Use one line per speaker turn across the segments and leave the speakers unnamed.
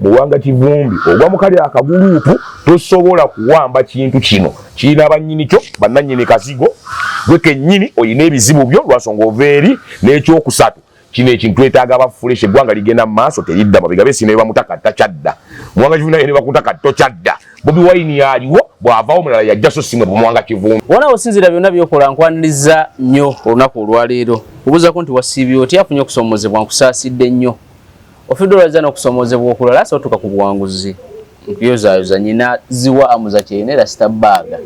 Muwanga Kivumbi ogwa mukali akagurupu tosobola kuwamba kintu kino kirina abanyini kyo bannanyini kasigo gwe kennyini oyina ebizibu byo lwasonga oveeri n'ekyokusatu kino ekintu twetaaga abafulesh eggwanga ligenda mu maaso teridda mabega beesina ne bamutaka takyadda Muwanga Kivumbi naye ne bakutaka tokyadda Bobi Wine yaliwo bw'avaawo mulala yajja so simwe Muwanga Kivumbi
wona osinzira byonna byokola nkwaniriza nnyo olunaku olwaleero obuuzako nti wasiibye oti afunye okusoomozebwa nkusaasidde nnyo ofidolaza n'okusoomozebwa okulala sotuka ku buwanguzi mpiyozaayoza nyina ziwa amuza kyene era sitabaaga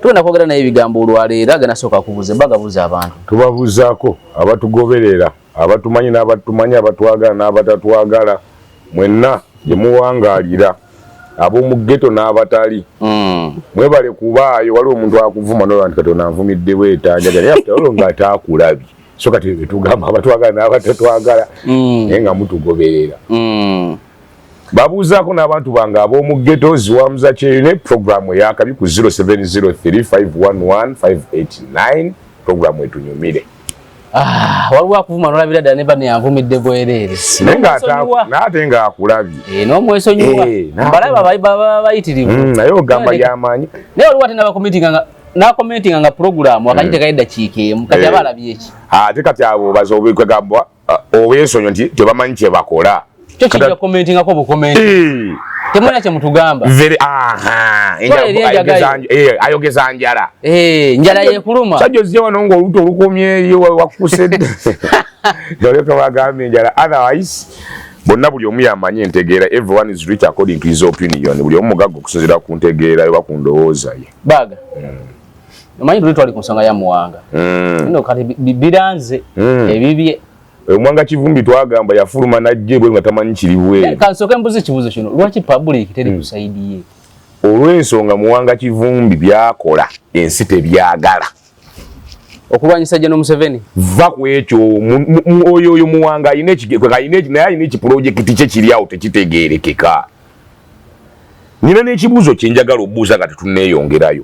tugenda kwogera naye ebigambo olwaleero aganasooka kubuuza bagabuuza abantu
tubabuuzaako abatugoberera abatumanyi n'abatumanyi abatwagala n'abatatwagala mwenna gye muwangaalira ab'omu ghetto n'abatali mwebale kubaayo waliwo omuntu akuvuma n'olwa nti Katonda anvumidde weetanjagala naye olwo ng'ataakulabye so kati tugamba abatwagala n'abatatwagala naye nga mutugoberera babuuzaako n'abantu bange ab'omu ghetto ziwamuza kyerine programu eyakabi ku 0703511589 programu etunyumire
waliwo akuvuma n'olabira ddala ne bano yanvumidde bwereere
n'ate ng'akulabye
n'omwesonyiwa balaba baba bayitirivu
naye ogamba by'amaanyi
naye waliwo ate n'abakomentinga nga programu akati tekayedda kiikeemu kati aba alabye eki
ate kati abo baza obekwegamba obwensonyi nti tebamanyi kye bakola
kyo kijja komentingako bukomenti temulina kye mutugamba
ayogeza njala
njala yekuluma
sajja ozze wano ng'oluto olukomyeyo wakusedde oleka bagambye njala otherwise bonna buli omu yamanyi entegeera everyone is rich according to his opinion buli omu mugagga okusinziira ku ntegeera oba ku ndowooza ye
baga omanyi tuli twali ku nsonga ya Muwanga nno kati biranze ebibye
Muwanga Kivumbi twagamba yafuluma najje bwe nga tamanyi kiri bwe
kansooka mbuzi kibuzo kino lwaki public teri kusaidiye
olw'ensonga Muwanga Kivumbi byakola ensi tebyagala
okulwanyisa General Museveni
va ku ekyo oyo Muwanga ayina ekipulojekiti kye kiri awo tekitegeerekeka nina n'ekibuuzo kye njagala obuuza nga tetunneeyongerayo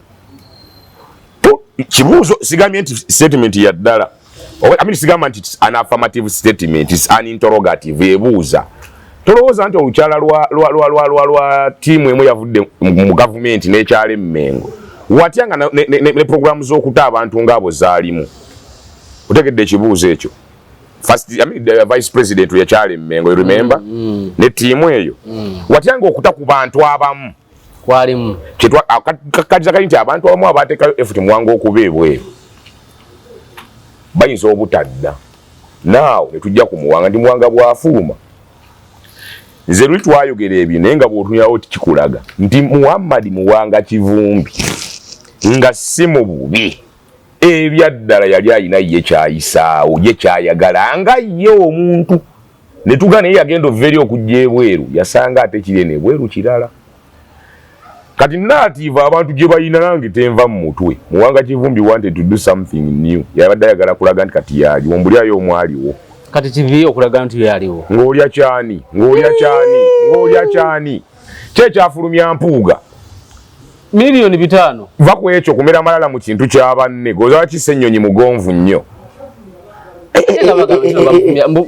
kibuuzo sigambye nti statement ya ddala sigamba nti an affirmative statement is an interrogative ebuuza tolowooza nti olukyala lwa tiimu emu yavudde mu gavumenti n'ekyala Emmengo watya nga ne programu z'okuta abantu ng'abo zaalimu otegedde ekibuuzo ekyo vice president yakyala Emmengo you remember ne tiimu eyo watya nga okuta ku bantu abamu
kwalimu
kakatiza kali nti abantu abamu abateekayo effort Muwanga okuba ebweru bayinza obutadda naawe ne tujja ku Muwanga ndi Muwanga bw'afuluma nze luli twayogera ebyo naye nga bw'otunyawo tikikulaga nti Muhammad Muwanga Kivumbi nga si mu bubi ebyaddala yali ayina ye kyayisaawo ye kyayagala nga ye omuntu ne tuga naye yagenda overi okujja ebweru yasanga ate kiri eno ebweru kirala kati native abantu gye bayina nange tenva mu mutwe Muwanga Kivumbi wanted to do something new yabadde ayagala kulaga nti kati yaliwo mbulyayo omwaliwo
kati TV okulaga nti yaliwo
ng'olya kyani kyekyafulumya mpuuga
milioni 5
va ku ekyo kumera malala mu kintu kya banne goza kisa ennyonyi mugonvu nnyo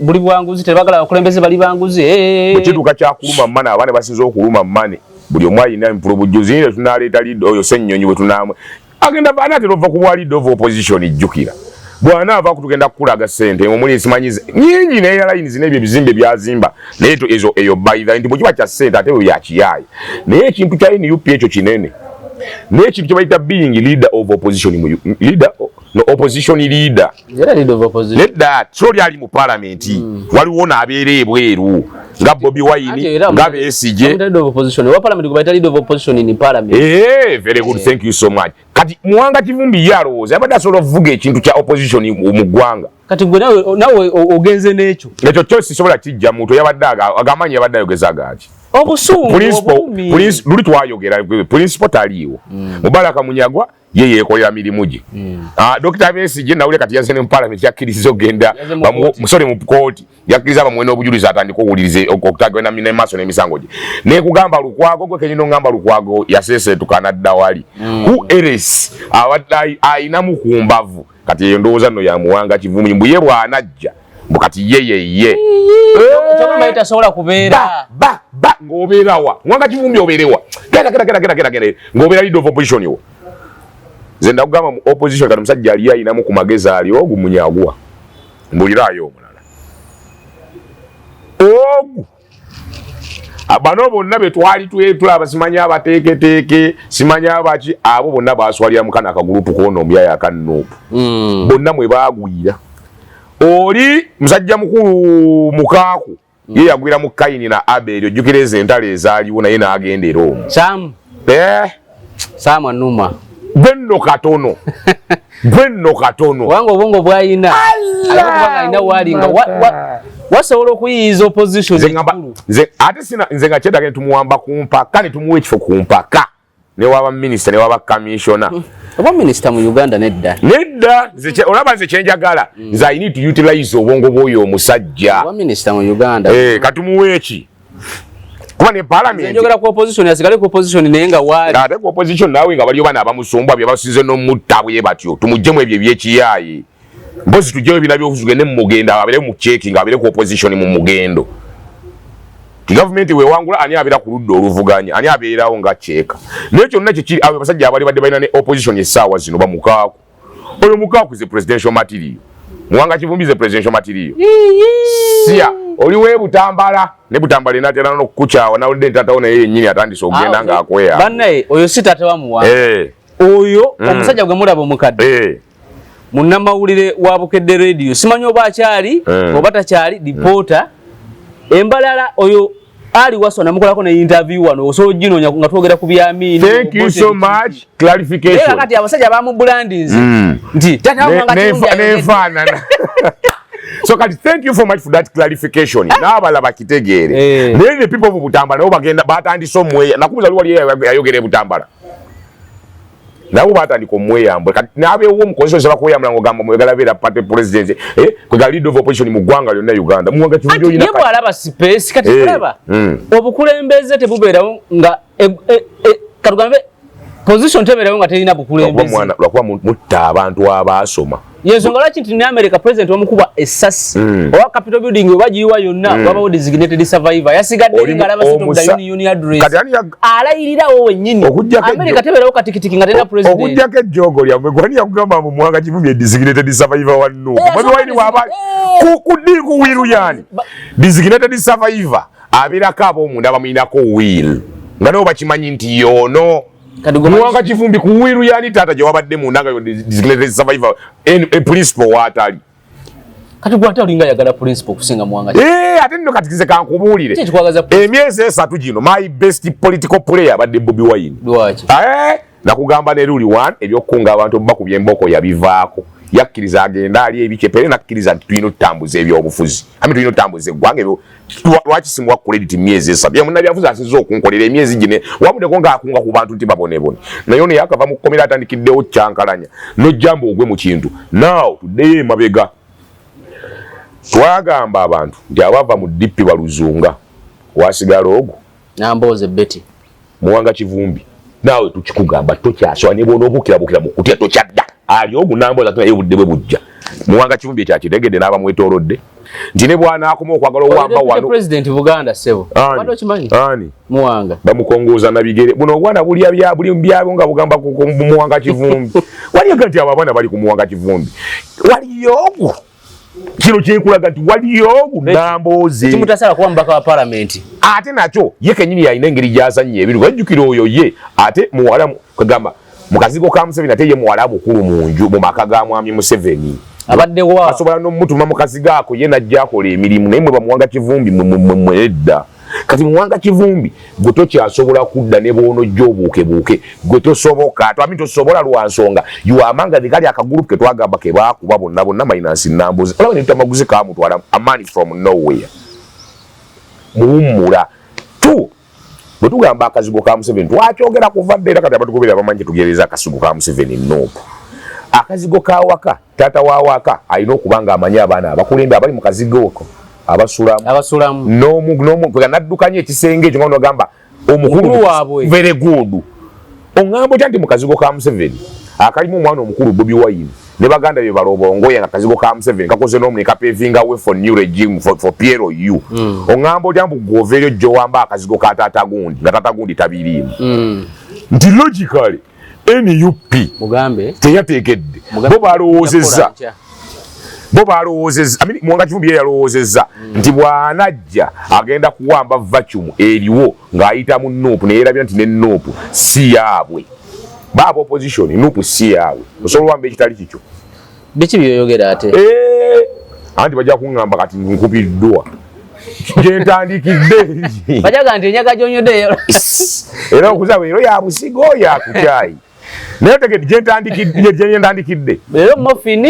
buli bwanguzi tebagala abakulembeze bali banguzi
bwekituuka kyakuluma mmane abaana basinza okuluma mmane buli omu alina empuro bujjuzi nire tunaleeta lidde oyo ssennyonyi bwe tunaamwe agenda anaatera ova ku bwa leader of opposition ijjukira bw'anaava kutugenda kukulaga ssente omuli simanyize nyingi n'eyalayinis n'ebyo ebizimbe byazimba naye eyo bayitha nti bwe kiba kya ssente ate bwe yakiyaaye naye ekintu kya NUP ekyo kinene n'ekintu kye bayita being leader of opposition opposition leader nedda so lyali mu palamenti waliwo n'abeera ebweru nga Bobi Wine nga Besigye very good thank you so much kati Muwanga Kivumbi yalowooza yabadde asobola okuvuga ekintu kya opposition mu ggwanga
kati gwe nawe ogenze n'ekyo
ekyo kyo sisobola kijja muntu yabadde agamanyi yabadde ayogeza gaaki
obusungu
luli twayogera principal taliiwo Mubaraka Munyagwa ye yeekolera mirimu gye Dr. Besigye nawulira kati yazze ne mu parliament yakkiriza ogenda musole mu kooti yakkiriza bamuwe n'obujulizi atandika okuwuliriza okutagenda ne maaso n'emisango gye naye kugamba Lukwago gwe kenyini ongamba Lukwago yaseeseetuka n'adda wali who else abadde ayinamu ku mbavu kati eyo ndowooza nno ya Muwanga Kivumbi mbu ye bw'anajja mbukati ye
choma maita sola kubeera
ba ngoberawa mwanga kivumbi oberewa gera ngobera leader of opposition yo zenda kugamba mu opposition kati musajja ali ayina mu kumageza ali ogu munyagwa mbulirayo omulala ogu abano bonna betwali tulaba simanya abateeketeeke simanya abaki abo bonna baswalira mukana akagulupu kono omuyaya akannopu bonna mwe bagwira oli musajja mukulu mukaaku ye yagwira mu Kaini na Abel ojjukireze entale ezaaliwo naye n'agendera omwo
Sam Anuma
gwenno katono
wange obwongo bwayina alikuba alina walinga wasobola okuyiyiza opposition
ate sina nze nga kyetagene tumuwamba ku mpaka ne tumuwa ekifo ku mpaka ne waba minisita ne waba commissioner
oba minisita mu Uganda nedda
olaba nze kyenjagala nze I need to utilize obwongo bw'oyo omusajja
oba minisita mu Uganda
katumuwa eki kuba ne parliament
njogera ku opposition yasigale ku opposition naye nga wali
ate ku opposition naawe nga baliyo bana abamusumbwa bye basinze n'omutta bwe batyo tumuggyemu ebyo ebyekiyaayi mpozi tujjeyo ebina by'obuzugende mu mugendo abere mu checking abere ku opposition mu mugendo government we wangula ani abera ku luddo oluvuganya ani abeerawo nga cheka n'ekyo nnakyo kiri abo basajja abali badde balina ne opposition essaawa zino bamukaaku oyo mukaaku ze presidential material muwanga kivumbi ze presidential material siya oli we Butambala ne Butambala inatera n'okukukyawa nawulidde ntatawo naye yennyini atandise okugenda ng'akweya
bannaye oyo si taata wa muwanga oyo omusajja gwe mulaba omukadde munnamawulire wa Bukedde radio simanyi oba akyali oba takyali reporter embalala oyo ali wasona mukolako ne interview wano osobola ginoonya nga twogera ku byamini.
Thank you so much clarification.
Era kati abasajja bamu brandings nti tata mwanga
nefanana. So kati thank you so much for that clarification. N'abala bakitegeere. Naye the people of Butambala nabo bagenda batandise omweya nakubuza wali ayogere Butambala. Nabo batandika omweyambwe kati nabeewo omukozesa seba kuyambula ngo gamba mwegala beera party president kwega leader of opposition mu ggwanga lyonna Uganda muwanga kivunjo ina
kati alaba space kati kulaba obukulembeze tebubeerawo nga katugambe position tebeerawo nga terina bukulembeze
mwana lwakuba mutta abantu abaasoma
yensonga lwaki nti ne America president omukuba essasi owa Capitol building oba giyiwa yonna wabawo designated survivor yasigadde nga alaba sito da union address alayirirawo wennyini America tebeerawo katikitiki nga terina president
okujjako ejjogo lyamwe gwani yakugamba mu mwanga kivumye designated survivor wa Nuupu mwabi waini waba ku wiru yani designated survivor abeerako ab'omunda bamuyinako will nga nabo bakimanyi nti yono muwanga kivumbi ku wiru yani taata gye wabadde mu ndanga designated survivor principal watali
kati gwate olinga yagala principal kusinga muwanga
ate nno kati kize kankubuulire emyezi 3 gino my best political player badde Bobi Wine nakugamba ne ruli 1 ebyokukunga abantu bakubye emboko yabivaako yakkiriza agenda ali ebikyepere nakkiriza nti tulina otutambuza ebyobufuzi tulina otutambuza eggwanga lwaki simuwa credit myezi 3 munnabyafuzi asinza okunkolera emyezi gine wabuddeko ng'akunga ku bantu nti babonebone naye ono yakava mu kkomera atandikiddewo kyankalanya nojjamba ogwe mu kintu now tuddeyo emabega twagamba abantu nti abava mu DP baluzunga wasigala ogwo
namboze Betty
muwanga kivumbi nawe tukikugamba tokyasowa ne bw'onoobukirabukira mu kutya tokyadda ali ogunamboza tuna yebudde bwe bujja muwanga kivumbi ekyakitegedde n'aba mwetoolodde nti ne bw'anaakoma okwagala owamba wano
president Buganda sebo wano okimanyi
ani
muwanga
bamukongooza na bigere buno obwana buli byabo nga bugamba ku muwanga kivumbi waliyoga nti abo abaana bali ku muwanga kivumbi waliyo ogwo kino kyekulaga nti waliyo ogunamboze
kimutasala kuba mubaka wa parliament
ate nakyo ye kenyini yalina engeri gyazannya ebintu wajjukira oyo ye ate muwala kwegamba mukazigo ka Museveni ate ye muwala bukulu mu nju mu maka ga mwami Museveni
abaddewo
asobola n'omutuma mu kazigo ako ye najja akola emirimu naye mwe bamuwanga kivumbi mwedda kati muwanga kivumbi gwe tokyasobola kudda ne bw'onojja obuukebuuke gwe tosoboka twami tosobola lwa nsonga yuwamanga kali akagurupu ke twagamba ke baakuba bonna mayinansi nambuzi olaba ne tutamaguzi kaamutwala amani from nowhere muwummula bwe tugamba akazigo ka Museveni twakyogera kuva dda era kati abatugoberera bamanyi tugereza akasigo ka Museveni Nuupu akazigo ka waka taata wa waka alina okuba nga amanyi abaana abakulembe abali mu kazigo ako abasulamu n'omu kwega naddukanya ekisenge ekyo nga nogamba omukulu
waabwe
very good oŋŋamba otya nti mu kazigo ka Museveni akalimu omwana omukulu Bobi Wine ne baganda bye balobongo yanga kazigo ka M7 kakoze no mnika paving away for new regime for PLU ongambo jambu govelyo jowamba akazigo ka tata gundi nga tata gundi tabirimu ndi logically NUP
mugambe
teyategedde bo balowozeza amini Mwanga Kivumbi yalowozeza nti bwanajja agenda kuwamba vacuum eriwo ng'ayita mu Nuupu ne yerabira nti ne Nuupu si yaabwe baba opposition Nuupu si yaabwe osobola wamba ekitali kikyo
biki byoyogera ate
anti bajja kuŋŋamba kati nkubiddwa gyentandikidde
bajaga nti enyaga gyonyodde
era okuzaba ero ya busigo ya kukyayi naye tegedde gyentandikidde
leero mofini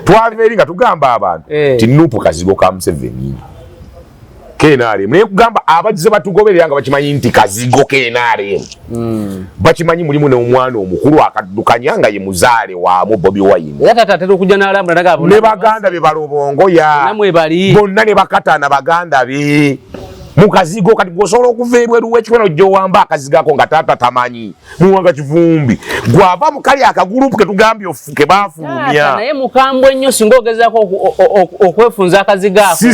twave eri nga tugamba abantu ti Nuupu kazigo ka Museveni KNRM naye kugamba abagize batugoberera nga bakimanyi nti kazigo KNRM bakimanyi mulimu n'omwana omukulu akaddukanya nga ye muzaale waamu Bobi Wine
era tatatera okujja n'alambula nagabo
ne baganda be balobongoya bonna ne bakataana baganda be mukazigo kati gosobola okuva ebweru w'ekikono gy'owamba akazigo ako nga taata tamanyi Mwanga Kivumbi gwava mu kali akagulupu ketugambye ke baafulumya
naye mukambwe nnyo singa ogezaako okwefunza akazigo ako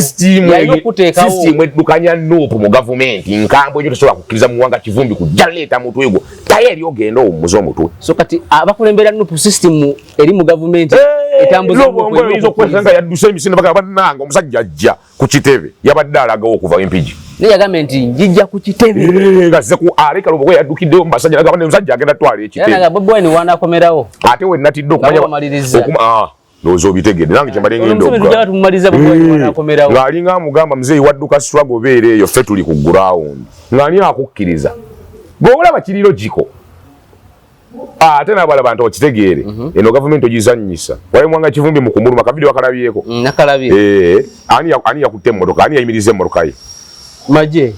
yalina okuteekawo
sisitimu eddukanya Nuupu mu gavumenti nkambwe nnyo tosobola kukkiriza Mwanga Kivumbi kujja leeta mutwe gwo taye eri ogenda owummuza omutwe
so kati abakulembera Nuupu sisitimu eri mu gavumenti etambuza
oyinza okwesanga yadduse emisinde bagamba bannanga omusajja ajja ku kitebe yabadde alagawo okuva empigi
ne yagambye nti njijja ku kitebe
nga zize ku aleka lobogwe yaddukiddeyo mu basajja nagamba omusajja agenda twala ekitebe
era Bobi Wine wanakomerawo
ate we natidde okumanya ndowooza obitegedde nange kyembadde ngenda ng'alinga amugamba muzeeyi wadduka struggle obeera eyo ffe tuli ku ground ng'ani akukkiriza gweolaba kiriro giko ate n'abalaba nti okitegeere eno gavumenti ogizannyisa wali Mwanga Kivumbi mu kumuluma kavidiyo akalabyeko ani yakutte emmotoka ani yayimiriza emmotoka ye
maje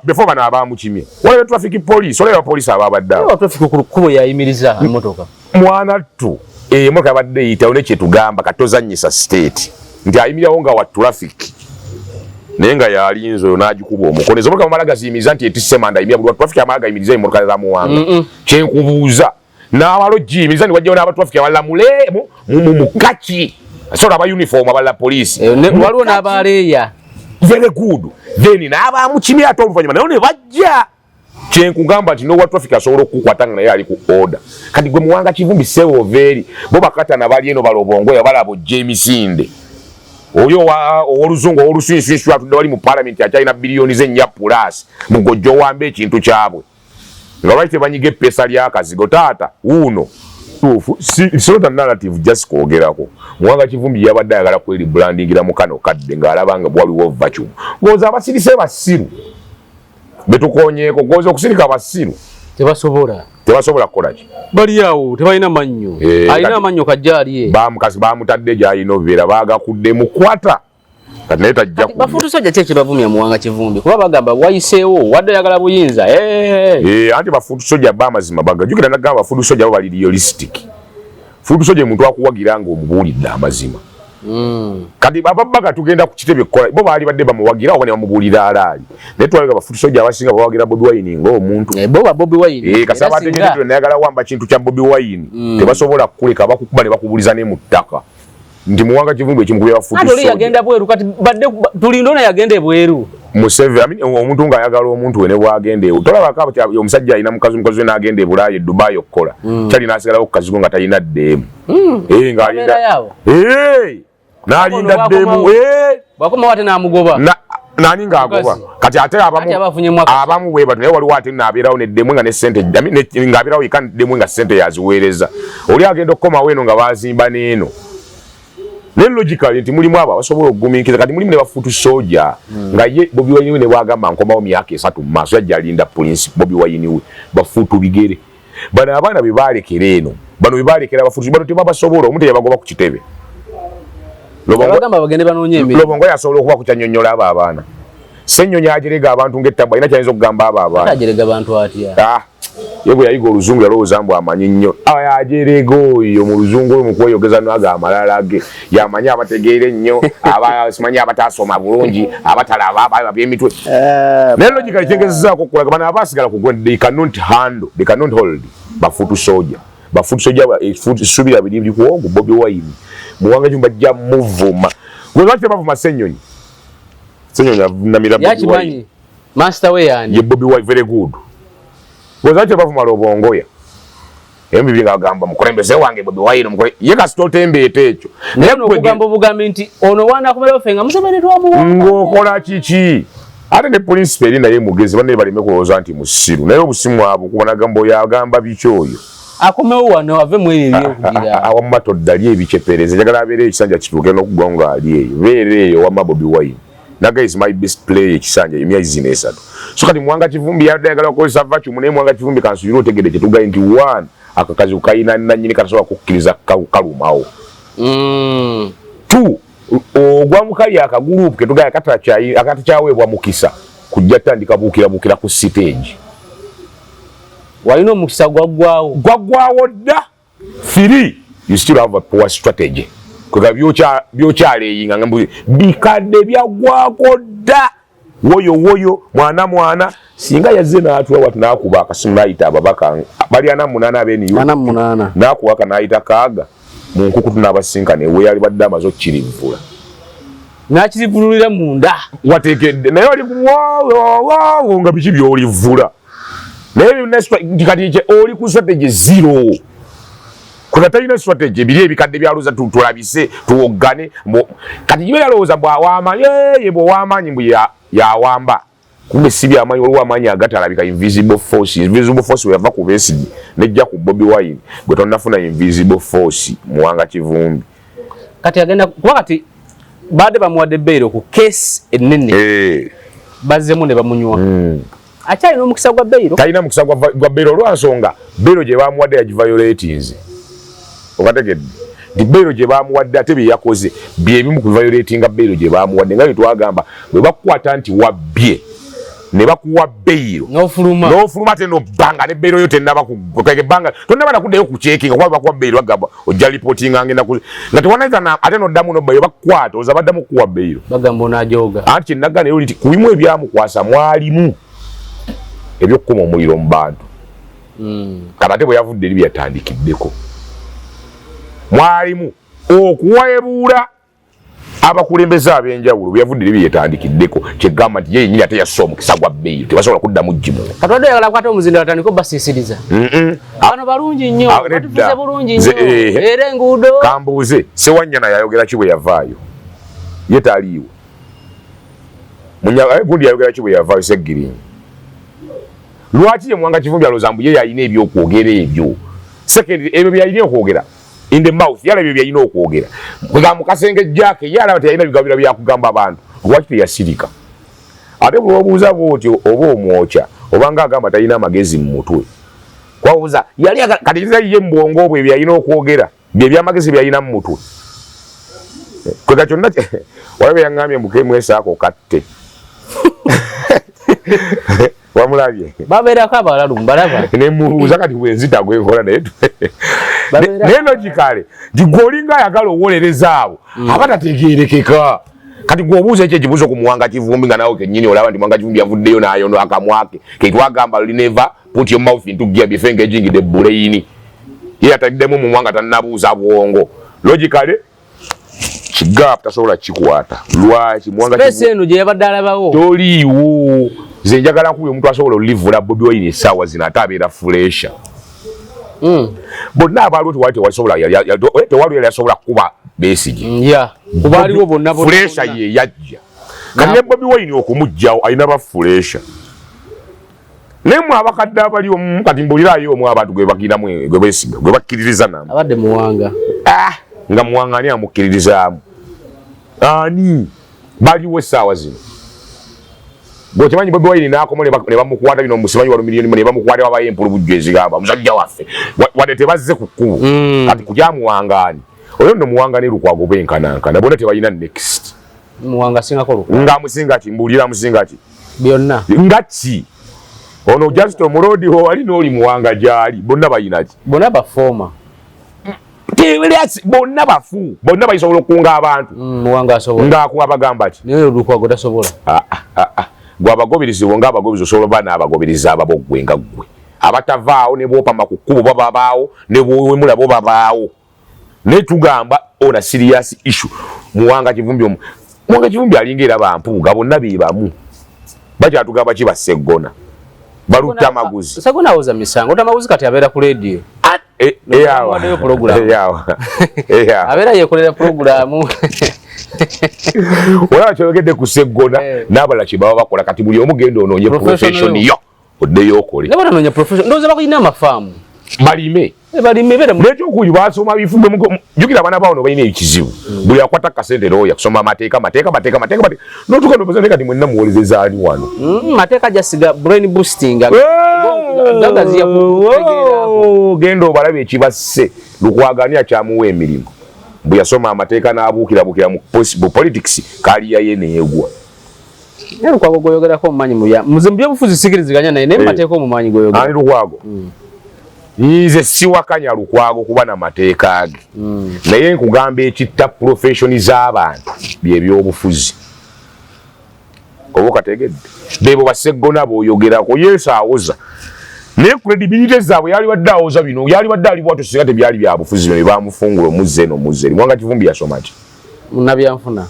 before bana abamukimye waliwo traffic police waliwo police ababadde
awo traffic ku kubo yayimiriza emmotoka
mwana tu emmotoka yabadde eyitawo ne kyetugamba katozannyisa state nti ayimirawo nga wa traffic naye nga yalinze oyo n'agikuba omukono ezo mmotoka bamala gaziyimiriza nti etisse manda ayimira buli wa traffic amala gayimiriza emmotoka za Muwanga kyenkubuuza n'awala ogiyimiriza ni wajjawo n'aba traffic abalala mulemu mukaki asobola aba uniform abalala police
waliwo n'abaleeya
very good then n'abamukimya ate oluvannyuma nayo ne bajja kyenkugamba nti n'owa traffic asobola okukwata nga naye ali ku order kati gwe Mwanga Kivumbi sewoveeri bo bakatana bali eno balobongoya balaba ojja emisinde oyo ow'oluzungu ow'olusinsinsi atudde wali mu palamenti akyalina biliyoni z'ennya plus mugojja owamba ekintu kyabwe nga lwaki tebanyiga eppeesa ly'akazigo taata wuuno sota narrative just kwogerako Mwanga Kivumbi yabadde ayagala kweri brandingira mu kano kadde ng'alaba nga waliwo vacuum ng'oza abasirise basiru betukonyeeko gwoza okusirika basiru tebasobola kukolaki
bali awo tebalina mannyo alina amannyo kajjaaliye
bamukasi bamutadde gy'alina obubeera baagakudde mukwata kati naye tajja
bafutusajja ki ekibavumya Mwanga Kivumbi kuba bagamba wayiseewo wadde oyagala buyinza
anti bafutusojja bamazima bagajjukira nagamba bafutusojja bo bali realistic futusojja muntu akuwagira nga omubuulidde amazima kati ababaga tugenda ku kitebe kukola bo baali badde bamuwagira oba ne bamubuulira alaali naye twalaga bafutusojja abasinga bawagira Bobi Wine ng'omuntu
Bobi Wine
kasaba ategedde nayagala wamba kintu kya Bobi Wine tebasobola kukuleka bakukuba ne bakubuliza ne mu ttaka nti Mwanga Kivumbi ekimukubira bafutusojja
ate oli yagenda bweru kati badde tulindona yagenda bweru
Museveni omuntu ng'ayagala omuntu we ne bwagenda ewo tolabako omusajja alina mukazi we n'agenda e Bulaaya Dubai okukola kyali n'asigalawo ku kazigo nga talina ddeemu n'alinda ddeemu
bwakomawo ate n'amugoba
nani ng'agoba kati ate abamu bwe bati naye waliwo ate n'abeerawo n'eddeemu nga ne ssente ng'abeerawo yeka n'eddeemu nga ssente yaziweereza oli agenda okukomawo eno nga baazimba n'eno ne logically nti mulimu abo abasobola okugumiikiriza kati mulimu ne bafutusojja nga ye Bobi Wine we ne bwagamba nkomawo myaka 3 mu maaso yajja alinda Prince Bobi Wine we bafutu bigere bano abaana be baalekera eno bano be baalekera bafutu bano tebabasobola omuntu yabagoba ku kitebe Lobongo yasobola okuba ku kyannyonnyola abo abaana Ssennyonyi ajerega abantu ng'ettabwa alina kyayinza okugamba abo abaana
ajerega abantu atya
ye bwe yayiga oluzungu yalowooza mbu amanyi nnyo ajerega oyo mu luzungu oyo mu kweyogeza naga amalala ge yamanyi abategeere ennyo simanyi abataasoma bulungi abatalaba ab'emitwe naye logically kyengezezaako okulaga bano abaasigala ku gwe they cannot hold bafutusojja bafutusoja subira bidi ko Bobi Wine muwanga jumba jja muvuma gwe lwaki bavuma Ssenyonyi na mirabu
yakimanyi master we yani
ye Bobi Wine very good gwe lwaki bavuma Lobongoya embi bingagamba mukulembeze wange Bobi Wine mukole ye kasitotembe etecho
naye okugamba obugambi nti ono wana akomera ofenga musebere twamuwa
ngokola kiki ate ne principal naye mugezi bane balime kuloza nti musiru naye obusimu abo kubona gambo yagamba bichoyo
akomewo wano ave mweri okugira
awamato dali ebichepereze jagala abere ekisanja kituke no kugonga ali eyo bere wa Bobi Wine naga is my best player ekisanja emyezi nesatu so kati mwanga kivumbi yadagala ko savachu mune mwanga kivumbi kansuyiro otegede kituga nti 1 akakazi ukaina nanyini katasoba kukkiriza kalumawo 2 ogwa mukali akagroup ketuga akatachaweebwa mukisa kujja tandika bukira ku stage
walino mukisa gwagwawo
da 3 you still have a poor strategy kuga byochale yinga ngambu bikade byagwako da woyo mwana singa yazze naatwa watu nakuba akasimulaita ababaka bali ana munana abeni
ana munana
nakuwaka naita kaga mu nkuku tunabasinkane we yali badde amazo kirivula
nakirivulira munda
wategedde naye oli wow nga biki byolivula naye kati oli ku strategy 0 kuna talina strategy bili ebikadde byaluza tulabise tuwogane kati jibe yaloza bwa wamanyi yebo wamanyi mbu ya wamba kumbe sibi amanyi waliwo amanyi agatalabika invisible force weyava ku Besigye nejja ku Bobi Wine gwe tonafuna invisible force muwanga kivumbi
kati agenda kuba kati bade bamuwadde bail ku case ennene bazzemu ne bamunywa akyali n'omukisa gwa bail
talina mukisa gwa bail olwansonga bail gye bamuwadde yagiviolatinze okategedde di bail gye bamuwadde ate bye yakoze byebimu ku violatinga bail gye bamuwadde nga twagamba bwe bakukwata nti wabbye ne bakuwa bail n'ofuluma te n'obbanga ne bail yo tennaba kubbanga tonnaba nakuddayo ku checking kuba bakuwa bail bagamba ojja reporting nga tewanayita ate n'oddamu n'obbayo bakukwata oza baddamu kuwa bail
bagamba onaajoga
anti kyenagga naye oli nti ku bimu ebyamukwasa mwalimu ebyokukuma omuliro mu bantu kati ate bwe yavudde eri byeyatandikiddeko mwalimu okuweebuula abakulembeze ab'enjawulo byavudde eri byeyatandikiddeko kyegamba nti ye yenyini ate yassa omukisa gwa bail tebasobola kuddamu gimu
katwadde yagala kwata omuzindalo atandika obasiisiriza bano balungi nnyo batufuze bulungi nnyo era enguudo
kambuuze Sewanyana yayogera ki bwe yavaayo ye taliiwo gundi yayogera ki bwe yavaayo Segirinyi lwaki ye Mwanga Kivumbi alowooza mbu ye yalina ebyokwogera ebyo second ebyo byalina okwogera in the mouth yalabye byalina okwogera bwega mukasenge jake yalaba teyalina bigabiro byakugamba abantu lwaki teyasirika ate bw'obuuza bw'otyo oba omwokya obanga agamba talina amagezi mu mutwe kwabuuza yali kati ye mbwongo bwe byalina okwogera bye byamagezi byalina mu mutwe kwega kyonna walabe yaŋŋambye mbukemwesaako katte wamulabye
babeerako abalalu mbalaba
ne mubuuza kati bwenzita gwenkola naye logically nti gwolinga ayagala owolereza abo abatategeerekeka kati gwobuuza ekyo ekibuuzo ku Mwanga Kivumbi nga nawe kennyini olaba nti Mwanga Kivumbi yavuddeyo n'ayono akamwake ketwagamba never put your mouth into gear before engaging the brain ye ataddemu mu Mwanga tannabuuza bwongo logically kigapu tasobola kikwata lwaki Mwanga
Kivumbi eno gye yabadde alabawo
toliiwo nze njagala nkuba omuntu asobola olivula Bobi Wine essaawa zino ate abeera fuleesha bonna abaaliwo tewaliwo yali asobola kuba Besigye
kubaaliwo bonna
fuleesha ye yajja kati ne Bobi Wine okumugjawo alina bafuleesha naye mwe abakadde abaliwo kati mbulirayo omwe abantu gwe bagiramu gwe Besigye gwe bakkiririza namu
abadde Muwanga
nga Muwanga ani amukkiririzaamu ani baliwo essaawa zino bwe temanyi Bobi Wine n'akoma ne bamukwata bino musimanyi wa miliyoni ne bamukwata wabaye empulubujju ezigamba musajja waffe wadde tebazze ku kkubo kati kukyamuwangaani oyo nno Muwanga ne Lukwago benkanankana bonna tebalina next
Muwanga singako Lukwago
nga musinga ki mbuulira musinga ki
byonna
nga ki ono just omulodi ho wali n'oli Muwanga gyali bonna balina ki
bonna bafooma
bonna bafu bonna bayisobola okukunga abantu
Muwanga asobola
ng'akuwa bagamba ki
naye Lukwago tasobola
gwe abagoberezi bo ng'abagoberezi osobola oba n'abagoberezi ababo gwe nga gwe abatavaawo ne bopamba ku kkubo babaawo ne bowemula bo babaawo ne tugamba ona serious issue Muwanga Kivumbi alinga era bampuuga bonna bebamu bakyatugamba kibaseggona balutta maguzi
Sagona awoza misango tamaguzi kati abeera ku radio abeera yekolera programu
wala kyogedde ku Seggona n'abalala kye baba bakola kati buli omu genda onoonye profession yo oddeyo okole
ne banoonya profession ndowooza bakulina amafaamu
balime
bera
n'ekyokuyi basoma bifumbe jjukira abaana bawo no balina ekizibu buli akwata kasente looya kusoma amateeka n'otuuka nopeza kati mwenna muwolezeza ani wano
mateeka jasiga brain boosting
genda obalabe ekibasse Lukwago akyamuwa emirimu bwe yasoma amateeka n'abuukira mu politics kaliyaye neegwa
Lukwago goyogerako omumanyi mu byobufuzi sikiriziganya naye naye mateeka omumanyi goyogera
ani Lukwago nze siwakanya Lukwago kuba na mateeka ge naye nkugamba ekitta profession z'abantu byebyobufuzi oba okategedde bebo Baseggona booyogerako yeesaawoza naye credibility zaabwe yali wadde awoza bino yali wadde ali bwatu singa tebyali bya bufuzi bino bamufungula omuzze n'omuzze Muwanga Kivumbi yasoma ki
munnabyanfuna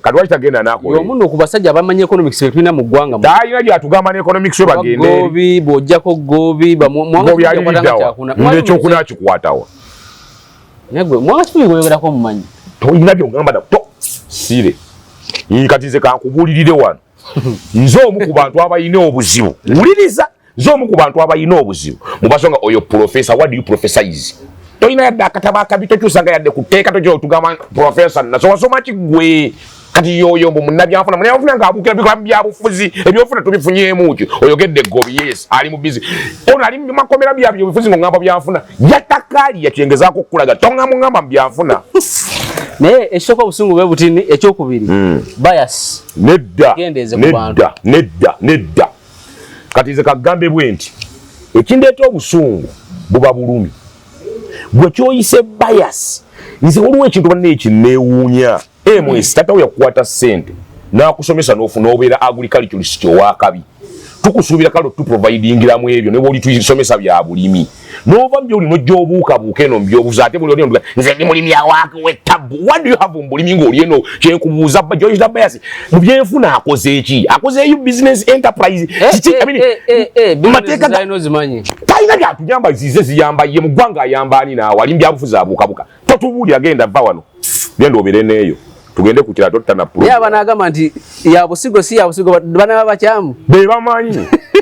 kati lwaki tagenda nakola
omuntu ku basajja abamanyi economics betulina mu ggwanga
talina gyatugamba ne economics we bagende
gobi bw'ojjako gobi
nekyokuna kikwatawa
negwe Muwanga Kivumbi goyogerako omumanyi
tolina byogamba sire kati nze kankubuulirire wano nze omu ku bantu abalina obuzibu wuliriza nze omu ku bantu abalina obuzibu mubasonga oyo professor what do you prophesize toyina yadde akatabo akabi tokyusanga yadde kuteeka togitugamba professor nasoma kigwe kati yoyo mbu munnabyanfuna ng'abuukira bikola byabufuzi ebyofuna tubifunyeemu ki oyogedde gobi yes ali mu bizi ono ali mu makomera byabufuzi ng'ongamba byanfuna yatakali yakyengezaako okukulaga toŋŋamungamba mu byanfuna
naye ekisooka obusungu bwe butini ekyokubiri bias
nedda kati nze kagambe bwe nti ekindeeta obusungu buba bulumi gwe kyoyise bias nze waliwo ekintu banne ekinneewuunya MS tata yakukwata ssente n'akusomesa n'ofuna obeera agriculturist owakabi tukusuubira kale tuprovidingiramu ebyo ne bwoli tuyisomesa bya bulimi n'ova byoli nojja obuukabuuka eno mbyobuuzi ate buli oli nze ndi mulimi awaaka w'ettabu what do you have mu bulimi ng'oli eno kyenkubuuza gyoyita bias mu byenfuna akoze eki akozeeyo business enterprise
mateeka
talina byatuyamba zize ziyamba ye mu ggwanga ayamba ani naawe ali mu byabufuzi abuukabuuka totubuuli agenda va wano genda obeere neeyo tugende ku kirato tutana pro
ya banagamba nti ya busigo si ya busigo bana bakyamu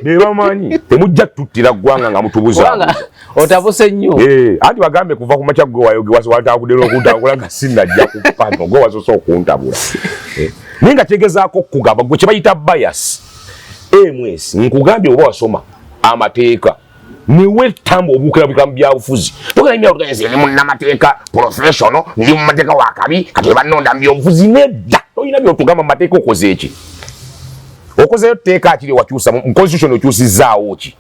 bebamanyi temujja tuttira ggwanga nga mutubuza
otavuse nnyo
anti bagambe kuva ku makya gwe wayoge watambudde okuntambula nga sinnajja ku pano gwe wasoose okuntabula naye nga kyegezaako okugamba gwe kye bayita bias MS nkugambye oba wasoma amateeka niwe tambo obuukira bikamu byabufuzi togenaimyaotugaensi ndi munnamateeka professional ndi mu mateeka wakabi kati bannonda mu byobufuzi nedda tolina byotugamba mu mateeka okoze eki okozeyo teeka akiri wakyusa mu constitution okyusizzaawo ki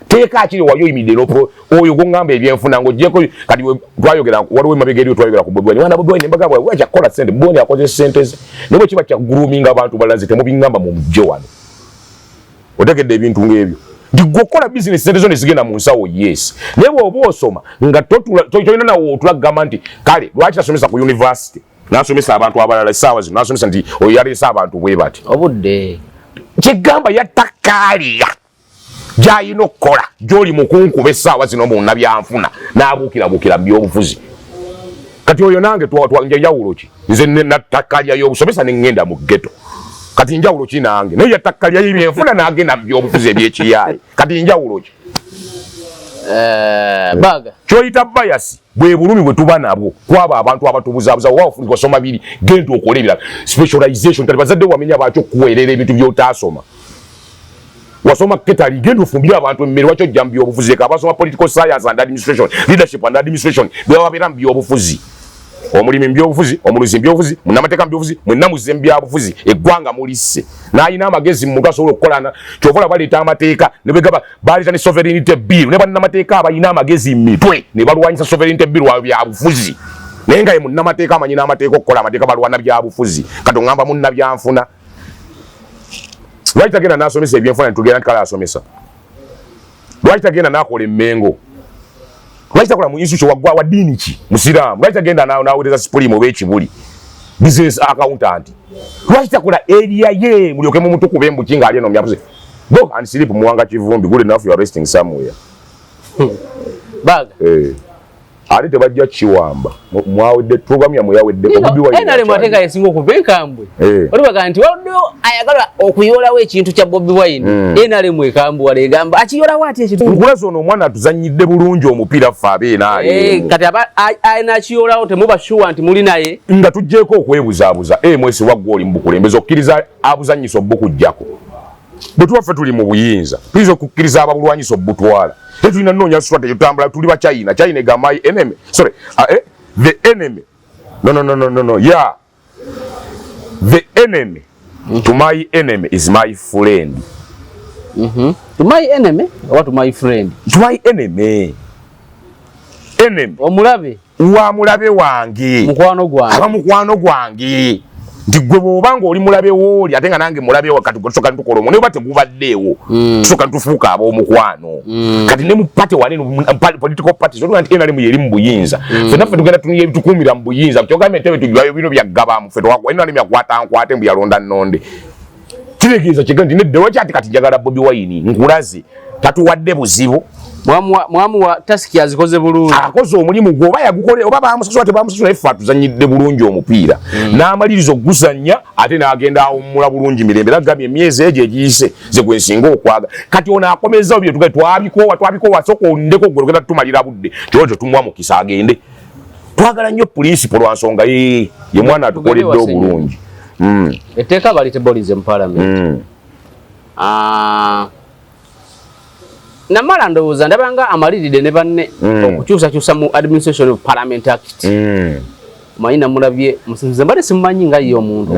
teeka akiri wali oyimidde oyo gongamba ebyenfuna ng'ogyeko kati twayogera waliwo emabega eriyo twayogera ku Bobi Wine wana Bobi Wine embagamba wakyakola ssente Bobi Wine akoze ssente ze ne bwe kiba kya grooming abantu balaze temubingamba mu mujjo wano otegedde ebintu ng'ebyo ndikokola business sente zone zigenda mu nsawo yes naye bw'oba osoma nga tolina nawo otulagamba nti kale lwaki tasomesa ku university n'asomesa abantu abalala essaawa zino n'asomesa nti oyo yaleese abantu bwe bati
obudde
kigamba yatakaalira gy'ayina okukola gy'oli mukunkuba essaawa zino mu nnabyanfuna n'abuukirabuukira mu byobufuzi kati oyo nange njawulo ki nze natakaalira y'obusomesa ne ŋŋenda mu ghetto kati njawulo ki nange naye yatakkalya y'ebyenfuna n'agenda mu byobufuzi eby'ekiyaali kati njawulo ki
baga
kyoyita bias bwe bulumi bwe tuba nabwo kwaba abantu abatubuzabuza wafunika osoma biri genda okole ebirala specialization kati bazadde wamenya bakyo okuweerera ebintu by'otaasoma wasoma ketali genda ofumbire abantu emmere wakyo ojja mu byobufuzi eka abasoma political science and administration leadership and administration bwe babeera mu byobufuzi omulimi mu byobufuzi omuluzi mu byobufuzi munnamateeka mu byobufuzi mwennamuze mu byabufuzi eggwanga mulisse n'alina amagezi mu muntu asobola okukolana kyovola baleeta amateeka ne begaba baleeta ne sovereignty bill ne bannamateeka abalina amagezi mu mitwe ne balwanyisa sovereignty bill wa byabufuzi naye nga ye munnamateeka amanyi n'amateeka okukola amateeka balwana byabufuzi kati oŋŋamba munnabyanfuna lwaki tagenda n'asomesa ebyenfuna ne tugenda nti kale asomesa lwaki tagenda nakola emmengo lwaki takola mu institution wa dini ki musiraamu lwaki tagenda naweteza supreme oba ekibuli business accountant lwaki takola area ye mulyoke mu mutukuba embuki ng'ali eno myapuze go and sleep muwanga kivumbi good enough you are resting somewhere
baga
ate tebajja kiwamba mwawedde program ya muyawedde
NRM atenga yesinga okuva enkambwe olibaga nti wadde ayagala okuyolawo ekintu kya Bobi Wine NRM ekambwe walegamba akiyolawo ati ekintu
nkulazo ono omwana atuzanyidde bulungi omupiira ffe abeena
kati ayina akiyolawo temuba sure nti muli naye
nga tujjeeko okwebuzaabuza mwesi waggwa oli mu bukulembeze okkiriza abuzanyisa obbukujjako bwe tuwaffe tuli mu buyinza tuyinza okukkiriza ababulwanyisa obbutwala tetulina nnoonya swate yotambula tuli ba China egamba my enemy sorry the enemy no yeah the enemy to my enemy is my friend
to my enemy or to my friend
to my enemy
omulabe
wa mulabe wange mukwano gwange ndi gwe bw'obanga oli mulabe wooli ate nga nange mulabe wa kati tusoka ntukola omwo naye bate gubaddeewo tusoka ntufuuka ab'omukwano kati ne mu pate waneno political parties olwa nti NRM yeri mu buyinza ffenna ffe tugenda tukuumira mu buyinza kyogamba entebe tujwayo bino byaggabamu ffe NRM yakwata mbu yalonda nnonde kitegeeza kyega nti nedde lwaki ati kati njagala Bobi Wine nkulaze tatuwadde buzibu
mwamu wa taski azikoze bulungi
akoze omulimu gwe oba yagukole oba bamusasula tebamusasula effe atuzanyidde bulungi omupiira n'amalirizo guzannya ate n'agenda awummula bulungi mirembe agambye emyezi egyo egiyise ze gwe nsinga okwaga kati ono akomezzaawo bye tugaye twabikoowa soka olindeko gwe ogenda tutumalira budde kyo tetumuwa mukisa agende twagala nnyo pulinsipo lwa nsonga ye mwana atukoledde obulungi
etteeka balitebolize mu palamenti namala ndowooza ndabanga amaliride ne banne okukyusakyusa mu administration of parliament act manyi namulabye musinze mbale simumanyi nga ye omuntu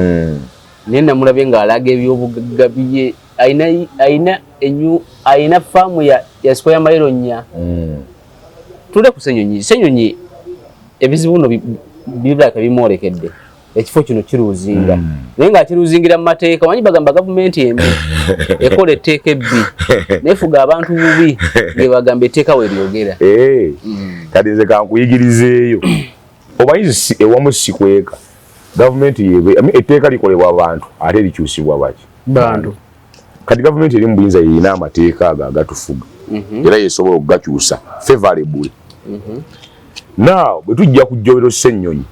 naye namulabye ng'alaga ebyobugagga bye ayina faamu ya square mayiro 4 tule ku Ssenyonyi ebizibu no bibulaka bimwolekedde ekifo kino kiruuzinga naye ng'akiruuzingira mu mateeka wanyi bagamba gavumenti embi ekola etteeka ebbi nefuga abantu bubi ge bagamba etteeka weryogera
kati nze kankuyigirizeeyo obayizi ewamu sikweka gavumenti etteeka likolebwa abantu ate likyusibwa baki
bantu
kati gavumenti eri mu buyinza yerina amateeka ago agatufuga era yesobola okugakyusa favorably now bwe tujja ku Jjobero Ssenyonyi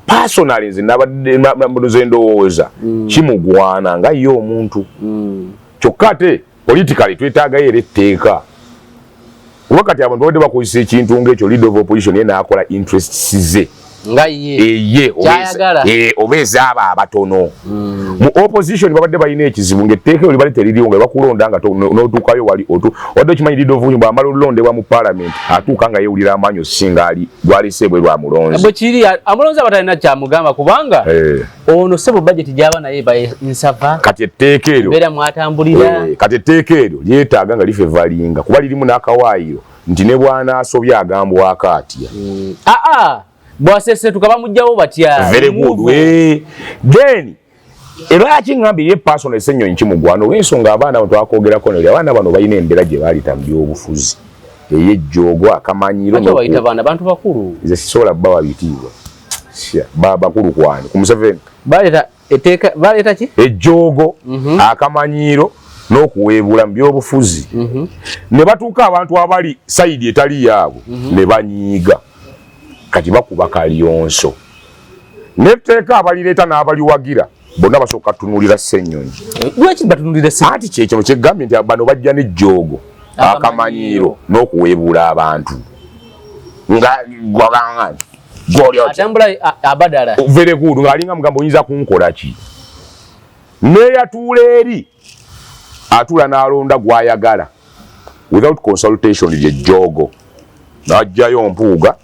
personally nze nabadde ndowooza kimugwana nga ye omuntu kyokka ate politically twetaagayo era etteeka kuba kati abantu babadde bakozesa ekintu ng'ekyo leader of opposition ye n'akola interests ze
nga ye
oba ezaabo abatono mu opposition babadde balina ekizibu ng'etteeka oli bali teririwo nga bakulonda nga n'otuukayo wali wadde okimanyi leader of opposition bw'amala olulondebwa mu parliament atuuka nga yeewulira amaanyi osinga ali gwalese bwe lwamulonzi
bwe kiri amulonzi abatalina kyamugamba kubanga ono sebo budget gy'aba naye bayinsava
kati etteeka eryo
beera mwatambulira
kati etteeka eryo lyetaaga nga lifevalinga kuba lirimu n'akawaayiro nti ne bw'anaasobya agambwako atya
bwasese tukabamujjawo batya
very good then lwaki ngambye ye personal Ssenyonyi kimugwana olw'ensonga abaana bano twakoogerako noli abaana bano balina embeera gye baaliita mu byobufuzi ey'ejjoogo akamanyiro
bayita baana bantu bakulu
nze sisobola bba babitiibwa bakulu kwani ku Museveni
baleeta ki
ejjoogo akamanyiiro n'okuweebula mu byobufuzi ne batuuka abantu abali sayidi etali yaabwe ne banyiiga kati bakuba kalyonso netteeka abalireeta n'abaliwagira bonna basooka tunuulira Ssenyonyi
lwaki batunulira Ssenyonyi
anti kyekyo kyegambye nti bano bajja n'ejjoogo akamanyiiro n'okuweebula abantu nga gwabanga
atambula abadala
very good ng'alinga mugambo oyinza kunkola ki neeyatuula eri atuula n'alonda gw'ayagala without consultation lyejjoogo n'ajjayo mpuuga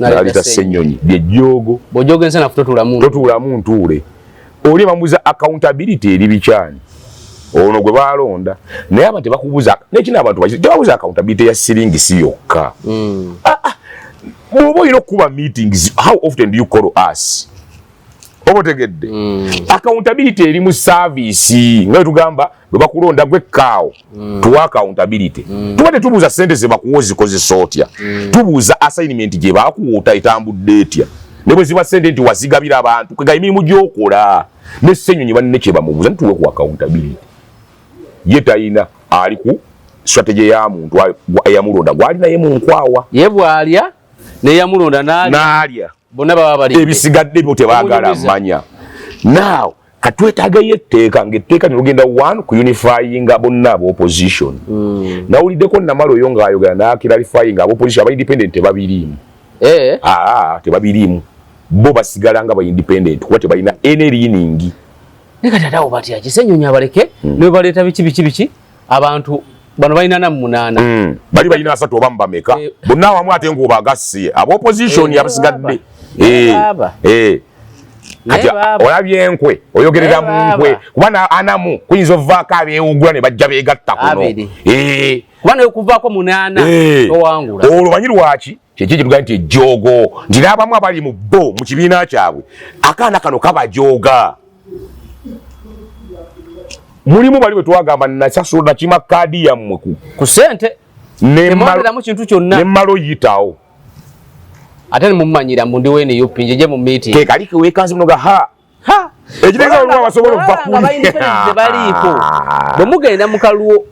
n'alita Ssenyonyi lyejjoogo
bw'ojooga ensi nafu
totuulamu ntuule oli bamubuuza accountability eri bikyani ono gwe baalonda naye abantu tebakubuuza nekina abantu tebabuuza accountability ya siringisi yokka bw'oba olina okukuba meetings how often do you call us obotegedde accountability eri mu service nga tugamba bwe bakulonda gwe kaawo tuwa accountability tuba tetubuuza sente ze bakuwa zikozesa otya tubuuza assignment gye bakuwota etambudde etya ne bwe ziba sente nti wazigabira abantu kwega emirimu gy'okola ne Ssenyonyi banne kye bamubuuza nituwe ku accountability ye tayina ali ku strategy ya muntu eyamulonda gwali naye mu nkwawa
ye bwalya ne yamulonda
n'alya
bonna baba bali
ebisigadde byo tebaagala mmanya now katwetaaga etteeka ng'etteeka nilugenda one ku unifying bonna abo opposition nawuliddeko Namalo oyo ng'ayogera n'akiralifying abo opposition aba independent tebabiriimu tebabiriimu bo basigala nga ba independent kuba tebalina any leaning
ne kati atawo batya Ssenyonyi abaleke ne baleeta biki abantu bano balina na 8
bali balina 3 oba mbameka bonna awamu ate ng'obagasse abo opposition abasigadde kati olabye enkwe oyogerera mu nkwe kuba anamu kuyinza ovaako abeewugula ne bajja beegatta kuno
kuba nekuvaako 8 towangula
olwo manyi lwaki kyeki kitugaa nti ejjoogo nti n'abamu abali mu bo mu kibiina kyabwe akaana kano kabajooga mulimu bali bwe twagamba nasasula nakima kaadi yammwe
ku sente nemwageramu kintu kyonna
nemmala oyitawo
ate nemumanyira mbu ndi wene yopinje je mu meeting
ke kali wekanze munoga ekitegeeza oluwa basobola okuva
ku baliiko bwe mugenda mu kaluwo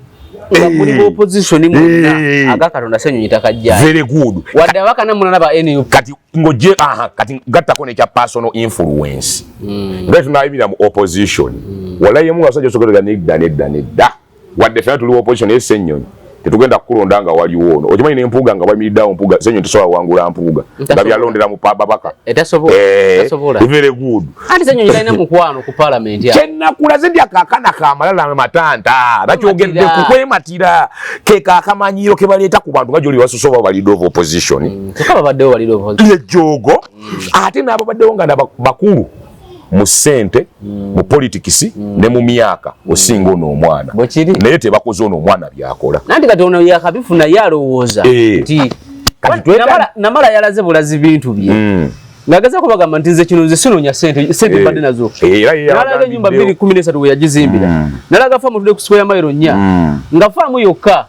nga muli opposition muna Katonda Ssenyonyi takajja
very good
wadde abaka namunana ba NUP
kati ngoje kati gattako ne kya personal influence nga tunayimira mu opposition wala yemu asajja sogerera nedda wadde fena tuli opposition ye Ssenyonyi tetugenda kukulonda nga waliwo ono okimanyi n'empuuga nga bamiriddawo mpuuga Ssenyonyi tosobola wangula mpuuga nga byalondera mu babaka
etasobola
very good
ati Ssenyonyi talina mukwano ku parliament ya
kyenakulaze ndi akaakana kamalala matanta bakyogedde ku kwematira ke kakamanyiro ke baleeta ku bantu nga gyoli basosoba balidde of opposition
tukaba baddewo balidde of opposition
ejjoogo ate n'abo baddewo nga bakulu mu ssente mu politics ne mu myaka osinga ono omwana naye tebakoze ono omwana byakola
nanti kati ono yakabifuna yalowooza nti Namala yalaze bulazi bintu bye ngagaza bagamba nti nze kino nze sinoonya sente mbadde nazo nalaga ennyumba 213 we yagizimbira nalaga faamu tudde ku square mile 4 nga faamu yokka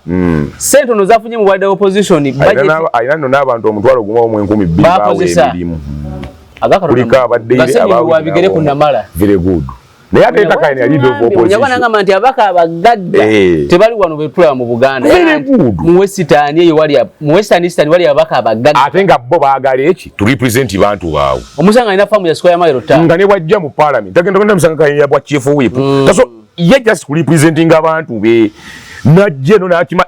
sente ono zafunye mu wide opposition
ayina nno n'abantu omutwalo gumu mu 10,000 bawe emirimu
kulika abadde wabigere ku Namala
very good naye ate takayina yali do opposition
nyabana nti abaka abagagga tebali wano betula mu Buganda mu Western eyo wali mu Western Eastern wali abaka abagagga
ate nga bo baagala eki to represent bantu baawo
omusanga ina famu ya square mile 5
nga ne bwajja mu parliament tagenda musanga kayina bwa chief whip so ye just representing abantu be najje no nakima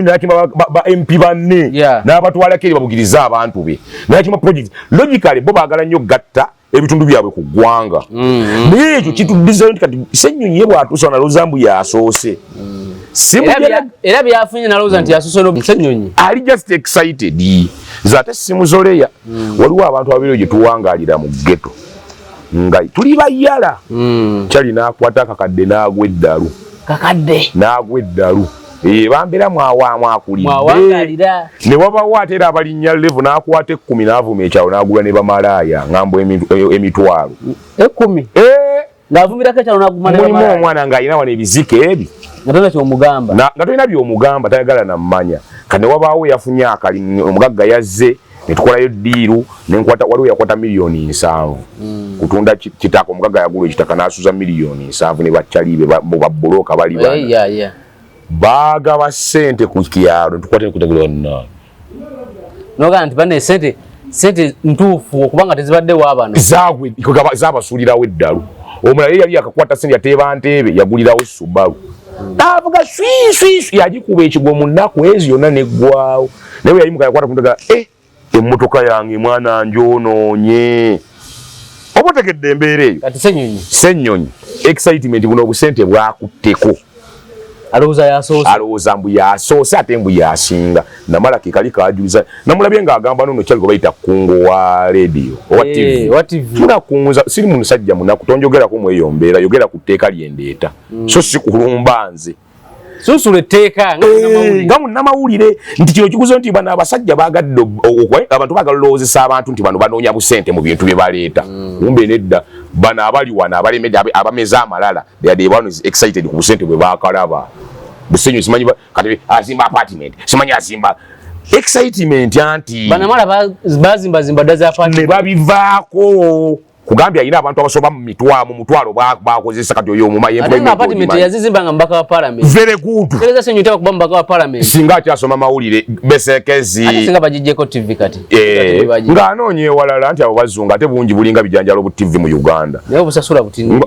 nakima ba MP banne n'abatwala keri babugiriza abantu be nakima project logically bo baagala nnyo gatta ebitundu byabwe ku ggwanga naye ekyo kituddiza nti kati Ssenyonyi bw'atuusa na Lozambu yasoose
era byafunye na Loza nti yasoose no Ssenyonyi
ali just excited zate simuzoleya waliwo abantu babiri gye tuwangaalira mu ghetto nga tuli bayala kyali n'akwata akakadde n'agwa eddalu n'agwa eddalu bambera mwakulidde ne wabawo ate era abalinnya levu n'akwata 10 n'avuma ekyalo n'agula ne bamalaaya ŋŋambo emitwalo
10 ng'avumirako ekyalo n'aguma ne
bamalaaya mulimu omwana ng'alina wano ebizike ebi
nga tolina
by'omugamba tayagala nammanya kati ne wabaawo yafunye akali omugagga yazze ne tukolayo ddiiru waliwo yakwata miliyoni 7 kutunda kitaka omugagga yagula ekitaka n'asuza miliyoni 7 ne bakyalibe babulooka bali bana baagaba ssente ku kyalo tukwate nekutegula nna
noga nti bane sente ntuufu okubanga tezibaddewo abano
zabasuulirawo eddalu omulala yali yakakwata ssente yateeba ntebe yagulirawo Subaru avuga swiswiswi yagikuba ekigwo mu nnaku ezi yonna neggwawo naye bwe yayimuka yakwata kuntegala emmotoka yange mwana njonoonye oba otegedde embeera eyo
kati
Ssenyonyi excitement buno obusente bwakutteko alowooza mbu yasoose ate mbu yasinga Namala ke kali kajuliza namulabye ng'agamba nono kyali gwe bayita kungu wa radio owa TV tunakunguza siri musajja munaku tonjogerako mweyombeera yogera ku tteeka lyendeeta so si kulumba nze
susula etteeka
nga munnamawulire nti kino kikuzo nti bano abasajja baagadde abantu baagala olowoozesa abantu nti bano banoonya busente mu bintu bye baleeta kumbe nedda bana abali wana abalemedde abameza amalala they one is excited ku sente bwe bakalaba busenyo simanyi kati azimba apartment simanyi azimba excitement anti
bana mala bazimba daza apartment
ne babivaako kugambya ina abantu abasoba mu mutwalo bakozesa kati oyo mu mayembe
ate apartment yazizimba nga mbaka wa parliament
very good
keleza senyo taba kubamba mbaka wa parliament
singa kyasoma mawulire besekezi
ate singa bajijeko TV kati
nga anonye walala anti abo bazunga ate bungi bulinga bijanjalo bu TV mu Uganda
nayo busasula butini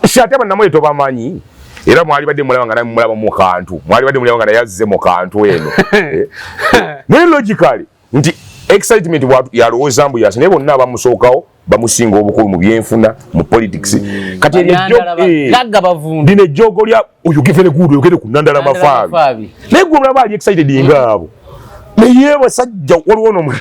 shate banamwe to bamanyi era mwali badde mulaba nga namwe mulaba mu kantu mwali badde mulaba nga yazze mu kantu eno ne logically nti excitement yalowooza mbu yasine bonna abamusookawo bamusinga obukulu mu byenfuna mu politics kati
lagga bavundu
dine jogo lya oyo givere gudu yogere ku Nandala Mafabi negwe mulaba ali excited ingabo naye basajja waliwo no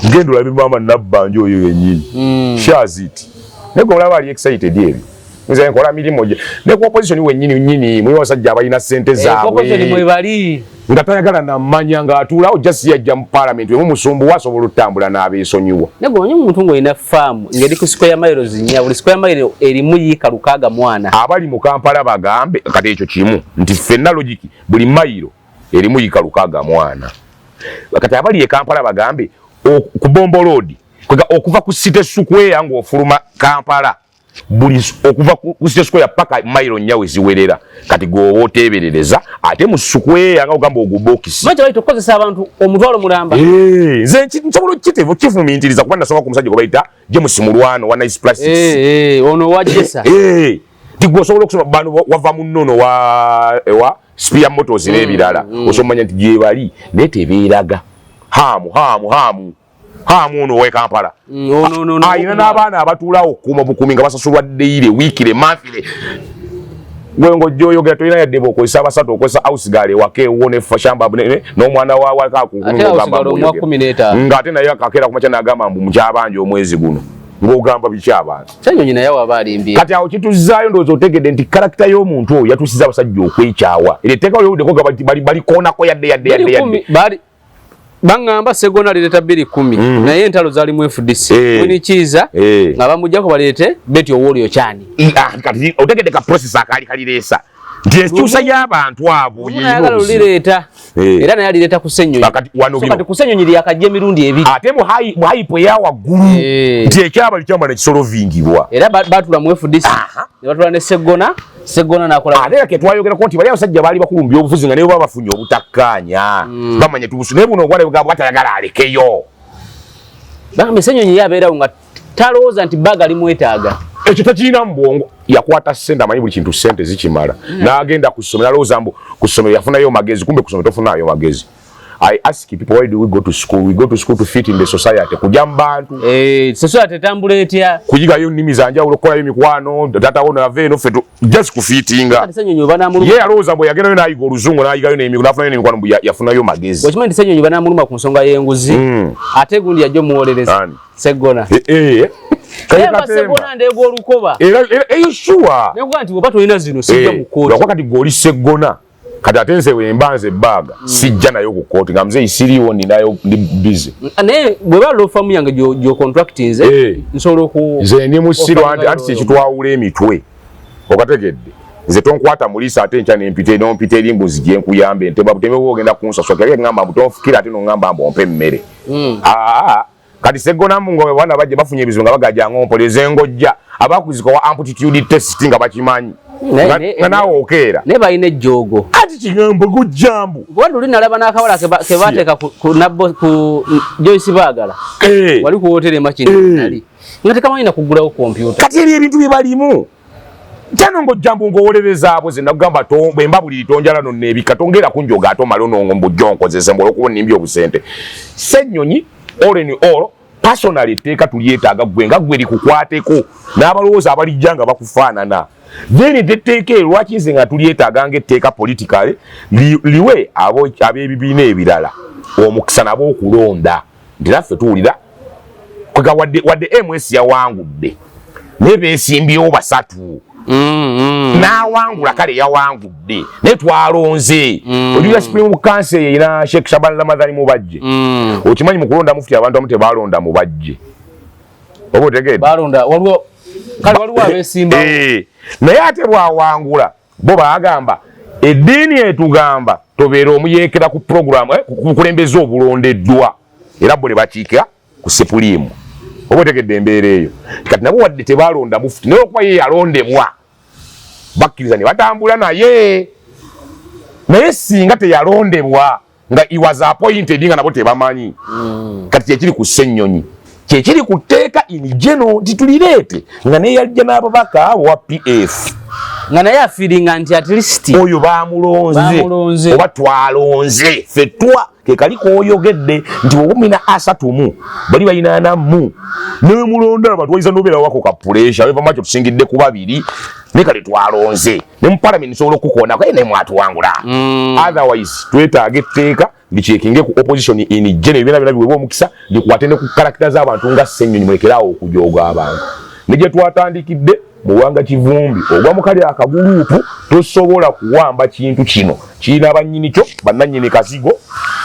ngendo labi mama nabanje oyo yenyini shaziti negwe mulaba ali excited yebi nze nkola milimo je ne ku opposition wenyini mwe basajja abalina sente zaabwe
opposition mwe bali
nga tayagala namanya nga atulawo just yajja mu parliament we musumbu wasobola otambula n'abeesonyiwa
nego onye muntu ngo ina farm ngeri ku square miles nya buli square mile erimu yika lukaga mwana
abali mu Kampala bagambe kati ekyo kimu nti fenna logic buli mailo erimu yika lukaga mwana kati abali e Kampala bagambe ku Bombo Road okuva ku City Square yango ofuluma Kampala buli okuva ku City Square paka mailo nyawe ziwerera kati go woteberereza ate mu Square yanga ogamba ogubokisi
macho bali tokozesa abantu omutwalo mulamba
nze nsobolo kitevo kifumintiriza kuba nasoma ku musajja gobayita James Mulwano wa Nice Plastics
ono wajesa
tigwo sobola okusoma bano wava mu nnono wa Spear Motors n'ebirala osomanya nti gye bali netebeeraga hamu ono we Kampala ayina n'abaana abatuulawo okuuma bukumi nga basasulwa daily weekly monthly gwengo joyogera toyina yadde bokozesa abasatu okozesa house girl ewaka ewone shamba n'omwana wa nga ate naye akakeera kumakya n'agamba mbu mukyabanja omwezi guno ng'ogamba bikyabanja
kyanyo nyina yawo abaalimbye
kati awo kituzaayo ndowooza otegedde nti karakita y'omuntu oyo yatuusiza abasajja okwekyawa era etteeka olyobuddeko balikoonako yadde
bangamba Segona lireta 210 naye entalo zali mu FDC wini kiza nga bamujjako balete beti owolyo kyani
kati otegedde ka process akali kaliresa nti ekyusa y'abantu abo
yayagala lireta era naye alireta ku Ssenyonyi kati ku Ssenyonyi lyakajja emirundi ebiri
ate mu hype eyawa ggulu nti ekyabali kyamba ne kisolovingibwa
era batula mu FDC ne batula ne Segona nakola
ate ke twayogera ko nti bali abasajja baali bakulumbya obufuzi nga ne baba bafunye obutakkaanya bamanye tubusu ne buno obwale bwabwe batayagala alekeyo
bambe Ssenyonyi yabeerawo nga talowooza nti baga limwetaaga
ekyo tekirina mu bwongo yakwata ssente amanyi buli kintu ssente zikimala n'agenda ku ssomero alowooza mbu ku ssomero yafunayo magezi kumbe ku ssomero tofunayo magezi I ask people, why do we go to school? We go to school to fit in the society. Kujja mu bantu.
Society tambula etya.
Kuyigayo nnimi za njawulo, okolayo mikwano, tata wo nave fetu just kufittinga.
Ate Ssenyonyi banamuluma.
Ye alowooza mbu yagendayo n'ayiga oluzungu n'ayigayo n'afunayo n'emikwano mbu yafunayo magezi.
Okimanyi nti Ssenyonyi banamuluma ku nsonga y'enguzi. Ate gundi yajja omuwolereza. Segona. Kayamba Segona ndego olukoba.
Eyo sure.
Negwa nti oba tolina zino sijja mu kkooti.
Lwakati goli Segona. Kati atense wembanze baga sijja nayo ku kooti nga mzee isiriwo ninayo ndi busy
naye bwe balo famu yange jo contracting nze nsolo ku
nze ndi musiro anti kitwawula emitwe okategedde nze tonkwata mulisa ate ncha nempite nompite erimbuzi gye nkuyambe nteba buteme bwogenda kunsaswa kale ngamba butonfukira ate nongamba mbompe mmere kati Segona mungo bana bajje bafunye ebizibu nga bagaja ngompoleze ngojja abakuziko wa amplitude test nga bakimanyi nga nawe okeera
ne balina ejjoogo
ati kigambo gujjambu
wandi oli nalaba n'akawala ke bateeka ku Joyce Baagala wali ku wooteri emakini ali nga tekamanyi na kugulawo kompyuta
kati ebyo ebintu bye balimu kyano ng'ojjambu ng'owolereza abo ze nakugamba bwemba buli tonjala nonna ebika tongera kunjoga ate omale onongo mbujja onkozese mbula okuba onnimbi obusente Ssenyonyi all in all personally etteeka tulyetaaga gwe nga gwe likukwateko n'abalowooza abalijja nga bakufaanana then tetteeka lwaki nze nga tulyetaaga ng'etteeka politically liwe ab'ebibiina ebirala omukisa nabo okulonda nti naffe tuwulira kwega wadde MS yawangudde naye beesimbyewo basatu n'awangula kale yawangudde naye twalonze olira Supreme Council yina Sheikh Shaban Ramadhani Mubajje okimanyi mu kulonda mufti abantu amu tebalonda Mubajje obo tegedde
balonda waliwo kale waliwo abesimba
naye ate bwawangula bo bagamba eddiini etugamba tobeera omuyeekera ku program kukulembeza obulondeddwa era bo ne bakiika ku sepuliimu oba otegedde embeera eyo kati nabo wadde tebalonda mufuti naye okuba ye yalondebwa bakkiriza ne batambula naye singa teyalondebwa nga he was appointed nga nabo tebamanyi kati kyekiri ku Ssenyonyi kyekiri ku tteeka in general titulireete nga neyajja n'ababaka abo wa PF
nga naye afiiringa nti at least
oyo bamulonze oba twalonze fetwa ke kali koyogedde nti obumina 30 bali bayina 4 ne mulonda abantu wayiza nobera wako ka pressure bava macho tusingidde ku 2 ne kale twalonze ne mu parliament solo kukona kwa ne mwatu wangula otherwise twetaaga etteeka lichekinge ku opposition in general bina bwe mukisa likwatene ku character z'abantu nga Ssenyonyi mulekerawo okujoga abantu nije twatandikidde muwanga kivumbi ogwa mukali akagulupu tosobola kuwamba kintu kino kina abanyini kyo bananyini kasigo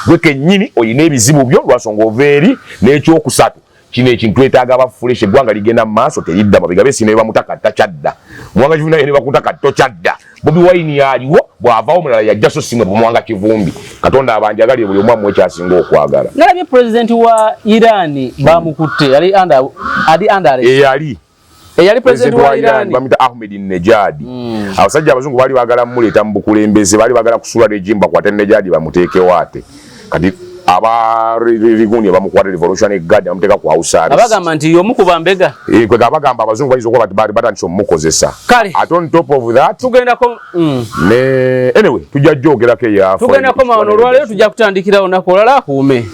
gweke nyini oyine ebizibu byo lwasonga overi n'ekyokusatu kino ekintu etaaga abafuleshe eggwanga ligenda mu maaso teridda mabiga besina bamutaka takyadda muwanga kivumbi naye ne bakutaka tokyadda Bobi Wine yaliwo bw'avaawo mulala yajja so simwe muwanga kivumbi katonda abanjagalire buli omu amwe ekyasinga okwagala
nalabye president wa Iran bamukutte yali under eyali president wa Iran
bamita Ahmadinejad abasajja abazungu bali bagala muleeta mu bukulembeze bali bagala kusula regime bakwate Nejad bamuteekewo ate kati abarigundi bamukwata revolutionary guard bamuteeka ku house arrest
abagamba nti yomukuba mbega
kwe abagamba abazungu bayizo okuba batandise omukozesa ate on top of that
tugendako
anyway tujja jjogerako eyafa
tugendako mawono olwaleero tujja kutandikira olunaku olala akuume